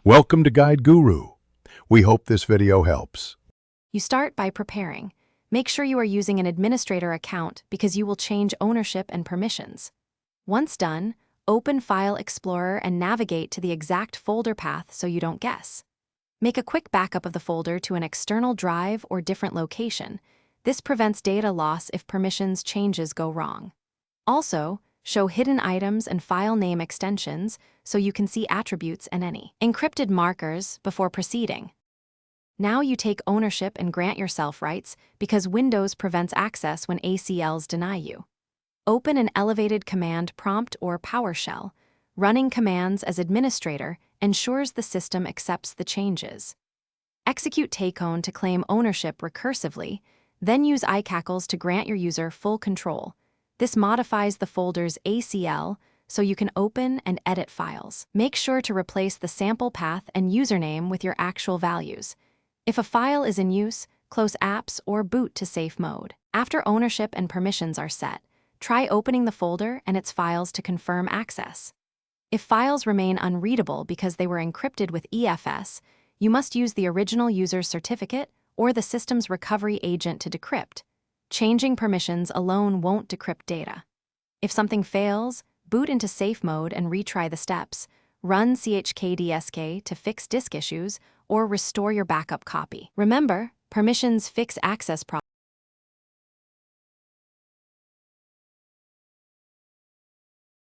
Welcome to Guide Guru. We hope this video helps. You start by preparing. Make sure you are using an administrator account because you will change ownership and permissions. Once done, open File Explorer and navigate to the exact folder path so you don't guess. Make a quick backup of the folder to an external drive or different location. This prevents data loss if permissions changes go wrong. Also, show hidden items and file name extensions so you can see attributes and any encrypted markers before proceeding. Now you take ownership and grant yourself rights because Windows prevents access when ACLs deny you. Open an elevated command prompt or PowerShell. Running commands as administrator ensures the system accepts the changes. Execute takeown to claim ownership recursively, then use iCackles to grant your user full control. This modifies the folder's ACL so you can open and edit files. Make sure to replace the sample path and username with your actual values. If a file is in use, close apps or boot to safe mode. After ownership and permissions are set, try opening the folder and its files to confirm access. If files remain unreadable because they were encrypted with EFS, you must use the original user's certificate or the system's recovery agent to decrypt. Changing permissions alone won't decrypt data. If something fails, boot into safe mode and retry the steps. Run chkdsk to fix disk issues or restore your backup copy. Remember, permissions fix access problems.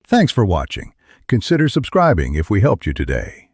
Thanks for watching. Consider subscribing if we helped you today.